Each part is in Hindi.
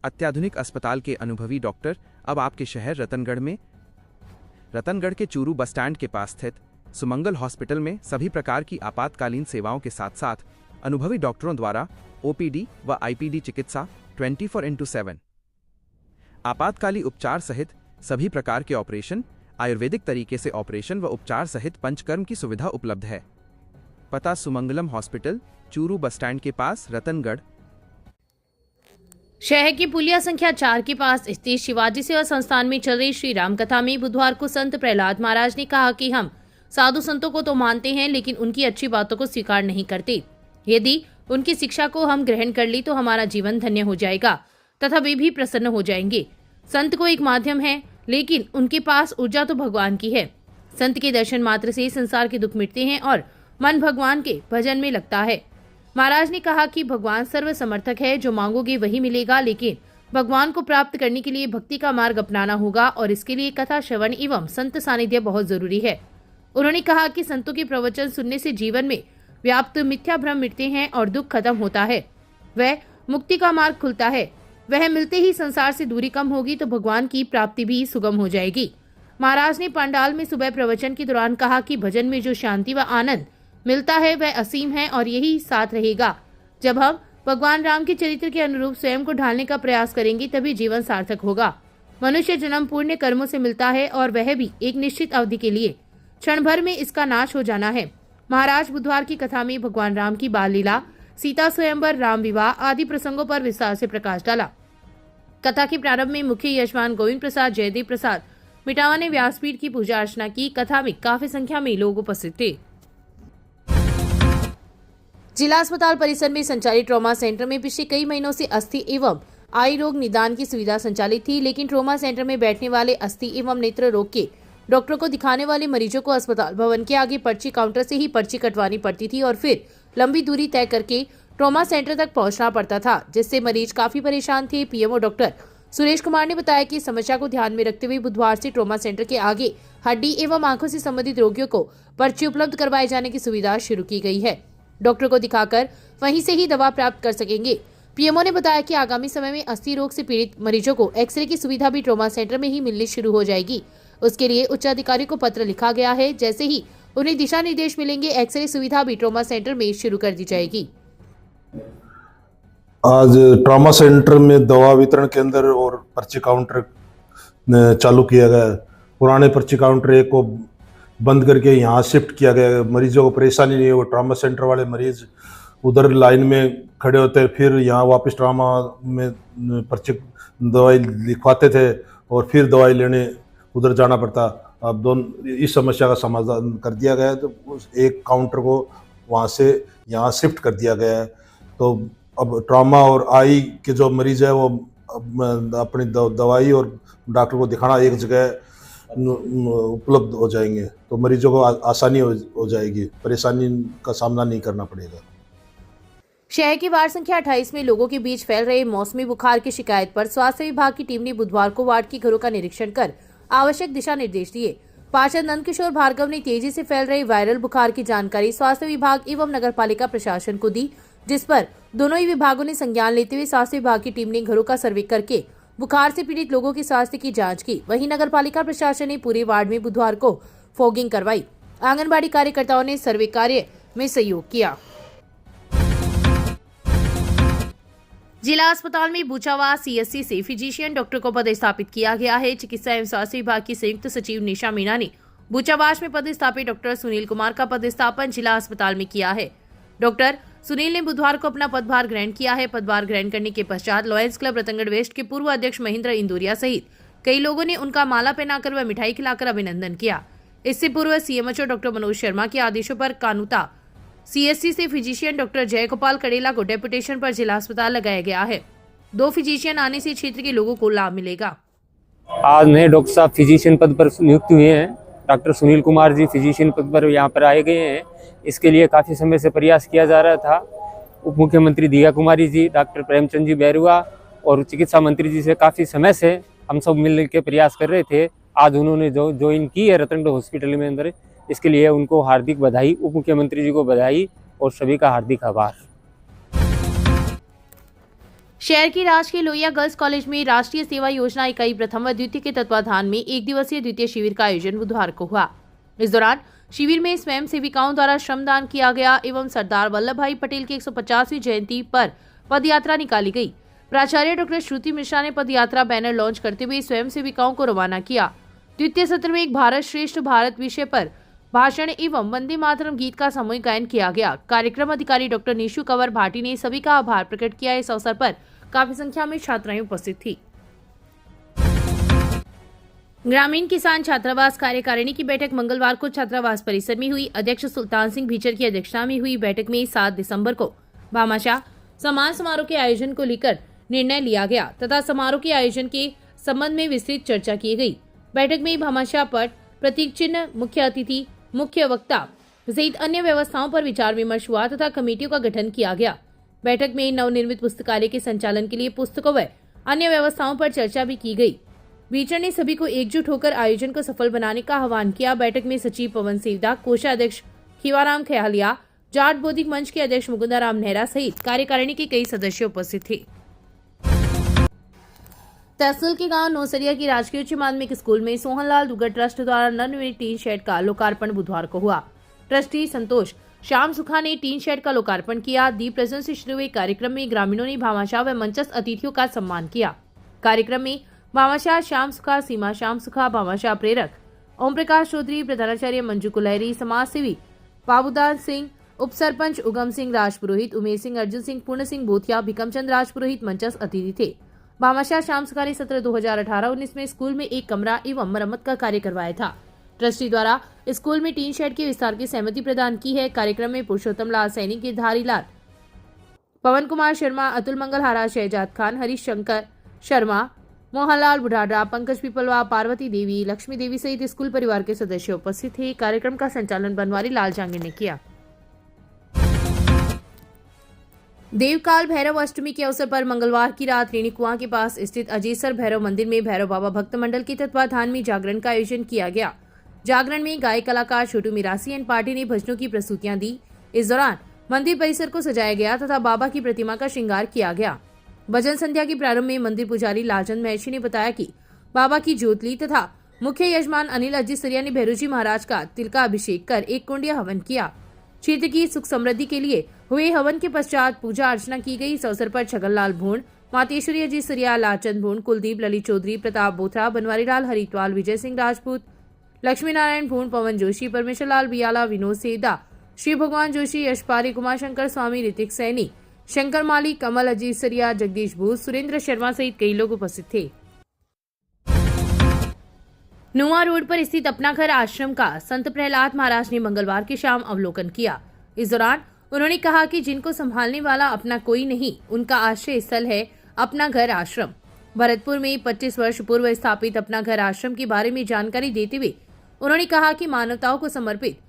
अत्याधुनिक अस्पताल के अनुभवी डॉक्टर अब आपके शहर रतनगढ़ के चूरू बस स्टैंड के पास स्थित सुमंगल हॉस्पिटल में सभी प्रकार की आपातकालीन सेवाओं के साथ साथ अनुभवी डॉक्टरों द्वारा ओपीडी व आईपीडी चिकित्सा 24x7, आपातकालीन उपचार सहित सभी प्रकार के ऑपरेशन, आयुर्वेदिक तरीके से ऑपरेशन व उपचार सहित पंचकर्म की सुविधा उपलब्ध है। पता Sumangalam hospital, Churu bus stand के पास, रतनगढ़। शहर की पुलिया संख्या 4 के पास स्थित शिवाजी सेवा संस्थान में चल रही श्री राम कथा में बुधवार को संत प्रहलाद महाराज ने कहा कि हम साधु संतों को तो मानते हैं, लेकिन उनकी अच्छी बातों को स्वीकार नहीं करते। यदि उनकी शिक्षा को हम ग्रहण कर ली तो हमारा जीवन धन्य हो जाएगा तथा वे भी प्रसन्न हो जाएंगे। संत को एक माध्यम है, लेकिन उनके पास ऊर्जा तो भगवान की है। संत के दर्शन मात्र से संसार के दुख मिटते हैं और मन भगवान के भजन में लगता है। महाराज ने कहा कि भगवान सर्व समर्थक है, जो मांगोगे वही मिलेगा, लेकिन भगवान को प्राप्त करने के लिए भक्ति का मार्ग अपनाना होगा और इसके लिए कथा श्रवण एवं संत सानिध्य बहुत जरूरी है। उन्होंने कहा कि संतों के प्रवचन सुनने से जीवन में व्याप्त मिथ्या भ्रम मिटते हैं और दुख खत्म होता है, वह मुक्ति का मार्ग खुलता है। वह मिलते ही संसार से दूरी कम होगी तो भगवान की प्राप्ति भी सुगम हो जाएगी। महाराज ने पंडाल में सुबह प्रवचन के दौरान कहा कि भजन में जो शांति व आनंद मिलता है वह असीम है और यही साथ रहेगा। जब हम भगवान राम के चरित्र के अनुरूप स्वयं को ढालने का प्रयास करेंगे तभी जीवन सार्थक होगा। मनुष्य जन्म पुण्य कर्मों से मिलता है और वह भी एक निश्चित अवधि के लिए, क्षण भर में इसका नाश हो जाना है। महाराज बुधवार की कथा में भगवान राम की बाल लीला, सीता स्वयंवर, राम विवाह आदि प्रसंगों पर विस्तार से प्रकाश डाला। कथा के प्रारंभ में मुख्य यजमान गोविंद प्रसाद जयदेव प्रसाद मिटावा ने व्यासपीठ की पूजा अर्चना की। कथा में काफी संख्या में लोग उपस्थित थे। जिला अस्पताल परिसर में संचालित ट्रॉमा सेंटर में पिछले कई महीनों से अस्थि एवं आई रोग निदान की सुविधा संचालित थी, लेकिन ट्रॉमा सेंटर में बैठने वाले अस्थि एवं नेत्र रोग के डॉक्टरों को दिखाने वाले मरीजों को अस्पताल भवन के आगे पर्ची काउंटर से ही पर्ची कटवानी पड़ती थी और फिर लंबी दूरी तय करके ट्रॉमा सेंटर तक पहुंचना पड़ता था, जिससे मरीज काफी परेशान थे। पीएमओ डॉक्टर सुरेश कुमार ने बताया कि समस्या को ध्यान में रखते हुए बुधवार से ट्रॉमा सेंटर के आगे हड्डी एवं आंखों से संबंधित रोगियों को पर्ची उपलब्ध करवाए जाने की सुविधा शुरू की गई है। डॉक्टर को दिखाकर वहीं से ही दवा प्राप्त कर सकेंगे। पीएमओ ने बताया कि आगामी समय में अस्थि रोग से पीड़ित मरीजों को एक्सरे की सुविधा भी ट्रॉमा सेंटर में ही मिलनी शुरू हो जाएगी। उसके लिए उच्च अधिकारी को पत्र लिखा गया है। जैसे ही उन्हें दिशा निर्देश मिलेंगे, एक्सरे सुविधा भी ट्रॉमा सेंटर में शुरू कर दी जाएगी। आज ट्रॉमा सेंटर में दवा वितरण केंद्र और पर्ची काउंटर चालू किया गया है। पुराने पर्ची काउंटर एक को बंद करके यहाँ शिफ्ट किया गया। मरीजों को परेशानी नहीं है। वो ट्रॉमा सेंटर वाले मरीज उधर लाइन में खड़े होते हैं, फिर यहाँ वापस ट्रॉमा में पर्ची दवाई लिखवाते थे और फिर दवाई लेने उधर जाना पड़ता। अब दोनों इस समस्या का समाधान कर दिया गया है, तो उस एक काउंटर को वहाँ से यहाँ शिफ्ट कर दिया गया है। तो अब ट्रॉमा और आई के जो मरीज है वो अपनी दवाई और डॉक्टर को दिखाना एक जगह उपलब्ध हो जाएंगे, तो मरीजों को आसानी हो जाएगी, परेशानी का सामना नहीं करना पड़ेगा। शहर की वार्ड संख्या 28 में लोगों के बीच फैल रहे मौसमी बुखार की शिकायत पर स्वास्थ्य विभाग की टीम ने बुधवार को वार्ड के घरों का निरीक्षण कर आवश्यक दिशा निर्देश दिए। पार्षद नंदकिशोर भार्गव ने तेजी से फैल रहे वायरल बुखार की जानकारी स्वास्थ्य विभाग एवं नगरपालिका प्रशासन को दी, जिस पर दोनों ही विभागों ने संज्ञान लेते हुए स्वास्थ्य विभाग की टीम ने घरों का सर्वे करके बुखार से पीड़ित लोगों के स्वास्थ्य की जांच की। वहीं नगरपालिका प्रशासन ने पूरे वार्ड में बुधवार को फॉगिंग करवाई। आंगनबाड़ी कार्यकर्ताओं ने सर्वे कार्य में सहयोग किया। जिला अस्पताल में बूचावास सीएससी से फिजिशियन डॉक्टर को पदस्थापित किया गया है। चिकित्सा एवं स्वास्थ्य विभाग की संयुक्त सचिव निशा मीणा ने बूचावास में पदस्थापित डॉक्टर सुनील कुमार का पदस्थापन जिला अस्पताल में किया है। डॉक्टर सुनील ने बुधवार को अपना पदभार ग्रहण किया है। पदभार ग्रहण करने के पश्चात लॉयंस क्लब रतनगढ़ वेस्ट के पूर्व अध्यक्ष महेंद्र इंदौरिया सहित कई लोगों ने उनका माला पहनाकर व मिठाई खिलाकर अभिनंदन किया। इससे पूर्व सीएमएचओ डॉक्टर मनोज शर्मा के आदेशों पर कानूता सीएससी से फिजिशियन डॉक्टर जयगोपाल कड़ेला को डेपुटेशन पर जिला अस्पताल लगाया गया है। 2 फिजिशियन आने से क्षेत्र के लोगों को लाभ मिलेगा। आज नए डॉक्टर साहब फिजिशियन पद पर नियुक्त हुए हैं। डॉक्टर सुनील कुमार जी फिजिशियन पद पर यहाँ पर आए गए हैं। इसके लिए काफ़ी समय से प्रयास किया जा रहा था। उप मुख्यमंत्री दिया कुमारी जी, डॉक्टर प्रेमचंद जी बैरुआ और चिकित्सा मंत्री जी से काफ़ी समय से हम सब मिल के प्रयास कर रहे थे। आज उन्होंने जो ज्वाइन की है रतनगढ़ हॉस्पिटल में अंदर, इसके लिए उनको हार्दिक बधाई, उप मुख्यमंत्री जी को बधाई और सभी का हार्दिक आभार। शहर की राजकीय लोहिया गर्ल्स कॉलेज में राष्ट्रीय सेवा योजना इकाई प्रथम व द्वितीय के तत्वाधान में एक दिवसीय द्वितीय शिविर का आयोजन बुधवार को हुआ। इस दौरान शिविर में स्वयं सेविकाओं द्वारा श्रमदान किया गया एवं सरदार वल्लभ भाई पटेल की 150वीं जयंती पर पदयात्रा निकाली गई। प्राचार्य डॉक्टर श्रुति मिश्रा ने पदयात्रा बैनर लॉन्च करते हुए स्वयं सेविकाओं को रवाना किया। द्वितीय सत्र में एक भारत श्रेष्ठ भारत विषय पर भाषण एवं वंदे मातरम गीत का सामूहिक गायन किया गया। कार्यक्रम अधिकारी डॉक्टर निशु कंवर भाटी ने सभी का आभार प्रकट किया। इस अवसर पर काफी संख्या में छात्राएं उपस्थित थी। ग्रामीण किसान छात्रावास कार्यकारिणी की बैठक मंगलवार को छात्रावास परिसर में हुई। अध्यक्ष सुल्तान सिंह भीचर की अध्यक्षता में हुई बैठक में 7 दिसंबर को भामाशाह सम्मान समारोह के आयोजन को लेकर निर्णय लिया गया तथा समारोह के आयोजन के संबंध में विस्तृत चर्चा की गई। बैठक में भामाशाह पट, प्रतीक चिन्ह, मुख्य अतिथि, मुख्य वक्ता सहित अन्य व्यवस्थाओं पर विचार विमर्श हुआ तथा कमेटियों का गठन किया गया। बैठक में नवनिर्मित पुस्तकालय के संचालन के लिए पुस्तकों व अन्य व्यवस्थाओं पर चर्चा भी की गई। बीचर ने सभी को एकजुट होकर आयोजन को सफल बनाने का आह्वान किया। बैठक में सचिव पवन सेवदा, कोषाध्यक्ष खीवाराम खयालिया, जाट बौद्धिक मंच के अध्यक्ष मुकुंदाराम नेहरा सहित कार्यकारिणी के कई सदस्य उपस्थित थे। तहसील के गांव नौसरिया की राजकीय उच्च माध्यमिक स्कूल में सोहनलाल दुग्गल ट्रस्ट द्वारा नवनिर्मित टीन शेड का लोकार्पण बुधवार को हुआ। ट्रस्टी संतोष श्याम सुखा ने टीन शेड का लोकार्पण किया। दीप प्रज्वलन से शुरू हुए कार्यक्रम में ग्रामीणों ने भामाशाह व मंचस्थ अतिथियों का सम्मान किया। कार्यक्रम में भामाशाह श्याम सुखा, सीमा श्याम सुखा, भामाशाह प्रेरक ओम प्रकाश चौधरी, प्रधानाचार्य मंजू कुलहरी, समाज सेवी बाबूदान सिंह, उप सरपंच उगम सिंह राजपुरोहित, उमेश सिंह, अर्जुन सिंह, पूर्ण सिंह भूतिया, भिकमचंद राजपुरोहित मंचस्थ अतिथि थे। भामाशाह श्याम सुखा ने सत्र 2018-19 में स्कूल में एक कमरा एवं मरम्मत का कार्य करवाया था। ट्रस्टी द्वारा स्कूल में टीन शेड के विस्तार की सहमति प्रदान की है। कार्यक्रम में पुरुषोत्तम लाल सैनी, गिरधारी लाल, पवन कुमार शर्मा, अतुल मंगल हारा, शहजाद खान, हरीश शंकर शर्मा, मोहनलाल बुढ़ाडा, पंकज पिपलवा, पार्वती देवी, लक्ष्मी देवी सहित स्कूल परिवार के सदस्य उपस्थित थे। कार्यक्रम का संचालन बनवारी लाल जांगिर ने किया। देवकाल भैरव अष्टमी के अवसर पर मंगलवार की रात रेणीकुआं के पास स्थित अजेसर भैरव मंदिर में भैरव बाबा भक्त मंडल के तत्वाधान में जागरण का आयोजन किया गया। जागरण में गायक कलाकार छोटू मिरासी एंड पार्टी ने भजनों की प्रस्तुतियां दी। इस दौरान मंदिर परिसर को सजाया गया तथा बाबा की प्रतिमा का श्रृंगार किया गया। भजन संध्या के प्रारंभ में मंदिर पुजारी लालचंद महर्षि ने बताया कि बाबा की ज्योतली तथा मुख्य यजमान अनिल अजीसरिया ने भैरूजी महाराज का तिलका अभिषेक कर एक कुंडिया हवन किया। क्षेत्र की सुख समृद्धि के लिए हुए हवन के पश्चात पूजा अर्चना की गई। इस अवसर पर छगनलाल भूण, मातेश्वरी अजीसरिया, लालचंद भूण, कुलदीप, ललित चौधरी, प्रताप बोथरा, बनवारी लाल हरिद्वाल, विजय सिंह राजपूत, लक्ष्मी नारायण भूण, पवन जोशी, परमेश्वर लाल बियाला, विनोद सेदा, श्री भगवान जोशी, यशपारी, कुमार शंकर स्वामी, ऋतिक सैनी, शंकर माली, कमल अजीसरिया, जगदीश भूस, सुरेंद्र शर्मा सहित कई लोग उपस्थित थे। नुआ रोड पर स्थित अपना घर आश्रम का संत प्रहलाद महाराज ने मंगलवार की शाम अवलोकन किया। इस दौरान उन्होंने कहा कि जिनको संभालने वाला अपना कोई नहीं, उनका आश्रय स्थल है अपना घर आश्रम। भरतपुर में 25 वर्ष पूर्व स्थापित अपना घर आश्रम के बारे में जानकारी देते हुए उन्होंने कहा कि मानवताओं को समर्पित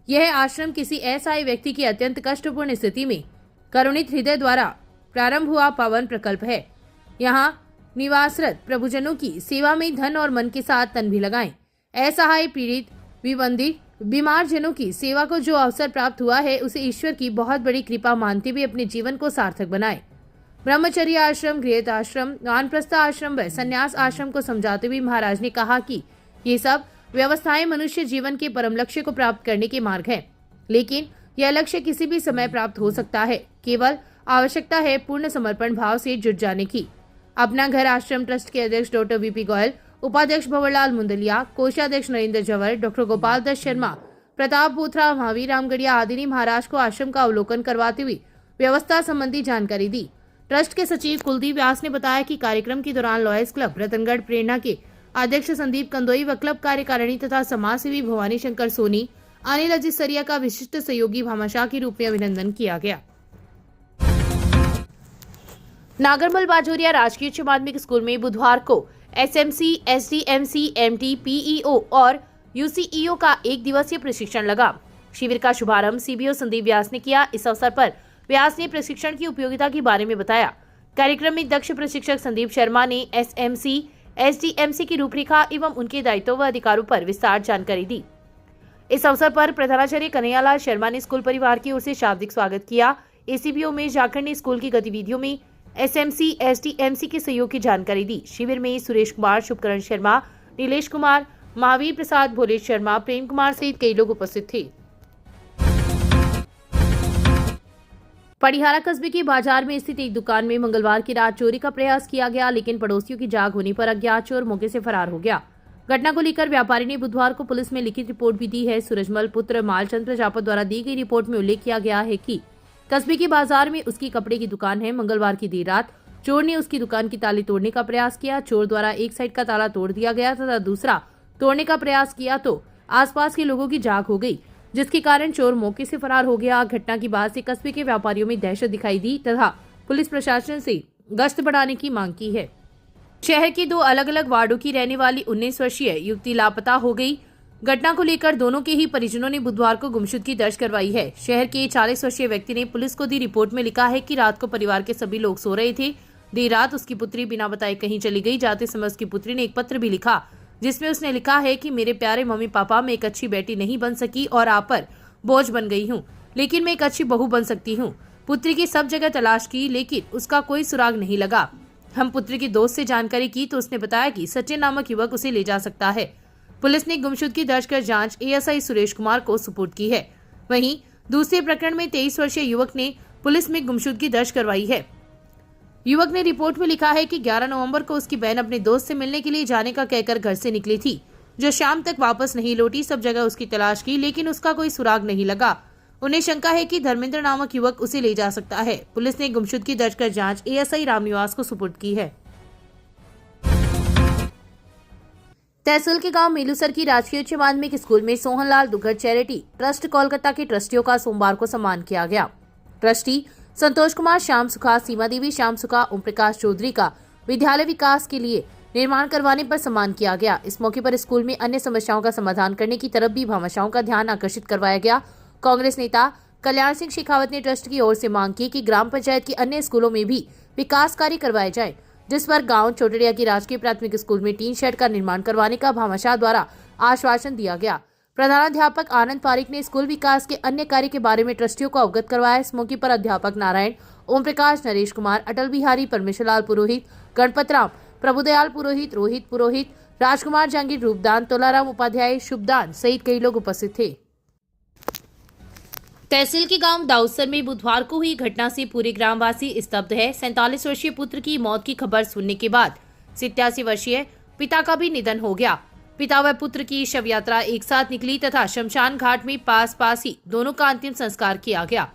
यह आश्रम किसी असहाय व्यक्ति की अत्यंत कष्टपूर्ण स्थिति में करुणित हृदय द्वारा प्रारंभ हुआ पावन प्रकल्प है। यहाँ निवासरत प्रभुजनों की सेवा में धन और मन के साथ तन भी लगाएं। असहाय, पीड़ित, विबंधित, बीमार जनों की सेवा को जो अवसर प्राप्त हुआ है उसे ईश्वर की बहुत बड़ी कृपा मानते हुए अपने जीवन को सार्थक बनाएं। ब्रह्मचर्य आश्रम, गृहस्थ आश्रम, वानप्रस्थ आश्रम व संन्यास आश्रम को समझाते हुए महाराज ने कहा कि ये सब व्यवस्थाएं मनुष्य जीवन के परम लक्ष्य को प्राप्त करने के मार्ग है, लेकिन यह लक्ष्य किसी भी समय प्राप्त हो सकता है। केवल आवश्यकता है पूर्ण समर्पण भाव से जुट जाने की। अपना घर आश्रम ट्रस्ट के अध्यक्ष डॉक्टर वीपी गोयल, उपाध्यक्ष भंवरलाल मुंदलिया, कोषाध्यक्ष नरेंद्र जवर, डॉक्टर गोपाल दत्त शर्मा, प्रताप बोथरा, महावीर रामगढ़िया आदि ने महाराज को आश्रम का अवलोकन करवाते हुए व्यवस्था संबंधी जानकारी दी। ट्रस्ट के सचिव कुलदीप व्यास ने बताया कि कार्यक्रम के दौरान लॉयर्स क्लब रतनगढ़ प्रेरणा के अध्यक्ष संदीप कंदोई व क्लब कार्यकारिणी तथा समाज सेवी भवानी शंकर सोनी, अनिल अजीसरिया का विशिष्ट सहयोगी भामाशाह के रूप में अभिनंदन किया गया। नागरमल बाजोरिया राजकीय उच्च माध्यमिक स्कूल में बुधवार को एसएमसी, एसडीएमसी, एमटी, पीईओ और यूसीईओ का एक दिवसीय प्रशिक्षण लगा। शिविर का शुभारंभ सीबीओ संदीप व्यास ने किया। इस अवसर पर व्यास ने प्रशिक्षण की उपयोगिता के बारे में बताया। कार्यक्रम में दक्ष प्रशिक्षक संदीप शर्मा ने एसएमसी, एसडीएमसी की रूपरेखा एवं उनके दायित्वों व अधिकारों पर विस्तार जानकारी दी। इस अवसर पर प्रधानाचार्य कन्हैयालाल शर्मा ने स्कूल परिवार की ओर से शाब्दिक स्वागत किया। एसीबीओ उमेश जाखड़ ने स्कूल की गतिविधियों में एसएमसी एसडीएमसी के सहयोग की जानकारी दी। शिविर में सुरेश कुमार, शुभकरण शर्मा, नीलेश कुमार, महावीर प्रसाद, भोलेश शर्मा, प्रेम कुमार सहित कई लोग उपस्थित थे। पड़िहारा कस्बे के बाजार में स्थित एक दुकान में मंगलवार की रात चोरी का प्रयास किया गया, लेकिन पड़ोसियों की जाग होने पर अज्ञात चोर मौके से फरार हो गया। घटना को लेकर व्यापारी ने बुधवार को पुलिस में लिखित रिपोर्ट भी दी है। सूरजमल पुत्र मालचंद प्रजापत द्वारा दी गई रिपोर्ट में उल्लेख किया गया है कि कस्बे के बाजार में उसकी कपड़े की दुकान है। मंगलवार की देर रात चोर ने उसकी दुकान की ताले तोड़ने का प्रयास किया। चोर द्वारा एक साइड का ताला तोड़ दिया गया तथा दूसरा तोड़ने का प्रयास किया तो आसपास के लोगों की जाग हो गई, जिसके कारण चोर मौके से फरार हो गया। घटना के बाद से कस्बे के व्यापारियों में दहशत दिखाई दी तथा पुलिस प्रशासन से गश्त बढ़ाने की मांग की है। शहर के 2 अलग अलग वार्डों की रहने वाली 19 वर्षीय युवती लापता हो गई। घटना को लेकर दोनों के ही परिजनों ने बुधवार को गुमशुदगी दर्ज करवाई है। शहर के 40 वर्षीय व्यक्ति ने पुलिस को दी रिपोर्ट में लिखा है कि रात को परिवार के सभी लोग सो रहे थे। देर रात उसकी पुत्री बिना बताए कहीं चली गई। जाते समय उसकी पुत्री ने एक पत्र भी लिखा, जिसमें उसने लिखा है कि मेरे प्यारे मम्मी पापा, मैं एक अच्छी बेटी नहीं बन सकी और आप पर बोझ बन गई हूँ, लेकिन मैं एक अच्छी बहू बन सकती हूँ। पुत्री की सब जगह तलाश की, लेकिन उसका कोई सुराग नहीं लगा। हम पुत्री के दोस्त से जानकारी की तो उसने बताया कि सचिन नामक युवक उसे ले जा सकता है। पुलिस ने गुमशुदगी दर्ज कर जांच एएसआई सुरेश कुमार को सुपुर्द की है। वहीं दूसरे प्रकरण में 23 वर्षीय युवक ने पुलिस में गुमशुदगी दर्ज करवाई है। युवक ने रिपोर्ट में लिखा है कि 11 नवंबर को उसकी बहन अपने दोस्त से मिलने के लिए जाने का कहकर घर से निकली थी, जो शाम तक वापस नहीं लौटी। सब जगह उसकी तलाश की, लेकिन उसका कोई सुराग नहीं लगा। उन्हें शंका है कि धर्मेंद्र नामक युवक उसे ले जा सकता है। पुलिस ने गुमशुदगी दर्ज कर जांच एएसआई रामनिवास को सुपुर्द की है। तहसील के गांव मेलूसर की राजकीय उच्च माध्यमिक स्कूल में सोहनलाल दुग्गड़ चैरिटी ट्रस्ट कोलकाता के ट्रस्टियों का सोमवार को सम्मान किया गया। ट्रस्टी संतोष कुमार, श्याम सुखा, सीमा देवी, श्याम सुखा, ओम प्रकाश चौधरी का विद्यालय विकास के लिए निर्माण करवाने पर सम्मान किया गया। इस मौके पर स्कूल में अन्य समस्याओं का समाधान करने की तरफ भी भामाशाहों का ध्यान आकर्षित करवाया गया। कांग्रेस नेता कल्याण सिंह शेखावत ने ट्रस्ट की ओर से मांग की कि ग्राम पंचायत के अन्य स्कूलों में भी विकास कार्य करवाए जाए, जिस पर गांव चोटड़िया की राजकीय प्राथमिक स्कूल में टीन शेड का निर्माण करवाने का भामाशाह द्वारा आश्वासन दिया गया। प्रधानाध्यापक आनंद पारिक ने स्कूल विकास के अन्य कार्य के बारे में ट्रस्टियों को अवगत करवाया। इस मौके पर अध्यापक नारायण, ओम प्रकाश, नरेश कुमार, अटल बिहारी, परमेश्वरलाल पुरोहित, गणपत राम, प्रभुदयाल पुरोहित, रोहित पुरोहित, राजकुमार जहांगीर, रूपदान, तोलाराम उपाध्याय, शुभदान सहित कई लोग उपस्थित थे। तहसील के गांव दाऊदसर में बुधवार को हुई घटना से पूरे ग्रामवासी स्तब्ध है। 47 वर्षीय पुत्र की मौत की खबर सुनने के बाद 87 वर्षीय पिता का भी निधन हो गया। पिता व पुत्र की शव यात्रा एक साथ निकली तथा शमशान घाट में पास ही दोनों का अंतिम संस्कार किया गया।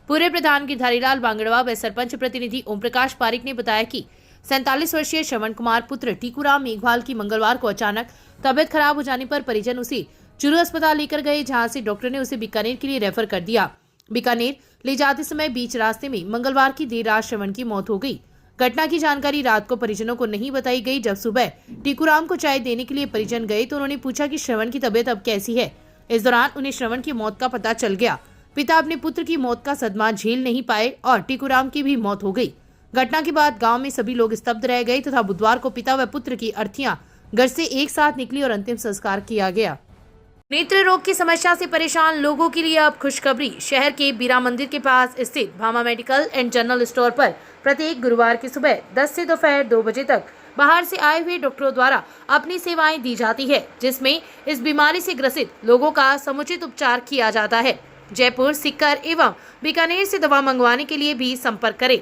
पूर्व प्रधान गिरधारीलाल बांगड़वा व सरपंच प्रतिनिधि ओम प्रकाश पारिक ने बताया कि 47 वर्षीय श्रवण कुमार पुत्र टीकूराम मेघवाल की मंगलवार को अचानक तबियत खराब हो जाने पर परिजन उसे चुरू अस्पताल लेकर गए, जहां से डॉक्टर ने उसे बीकानेर के लिए रेफर कर दिया। बीकानेर ले जाते समय बीच रास्ते में मंगलवार की देर रात श्रवण की मौत हो गई। घटना की जानकारी रात को परिजनों को नहीं बताई गई। जब सुबह टीकूराम को चाय देने के लिए परिजन गए तो उन्होंने पूछा कि श्रवण की तबीयत अब कैसी है। इस दौरान उन्हें श्रवण की मौत का पता चल गया। पिता अपने पुत्र की मौत का सदमा झेल नहीं पाए और टीकूराम की भी मौत हो गई। घटना के बाद गांव में सभी लोग स्तब्ध रह गए तथा बुधवार को पिता व पुत्र की अर्थियां घर से एक साथ निकली और अंतिम संस्कार किया गया। नेत्र रोग की समस्या से परेशान लोगों के लिए अब खुशखबरी। शहर के बीरा मंदिर के पास स्थित Bhama medical and general store पर प्रत्येक गुरुवार की सुबह 10 से दोपहर 2 बजे तक बाहर से आए हुए डॉक्टरों द्वारा अपनी सेवाएं दी जाती है, जिसमें इस बीमारी से ग्रसित लोगों का समुचित उपचार किया जाता है। जयपुर, सीकर एवं बीकानेर से दवा मंगवाने के लिए भी संपर्क करें।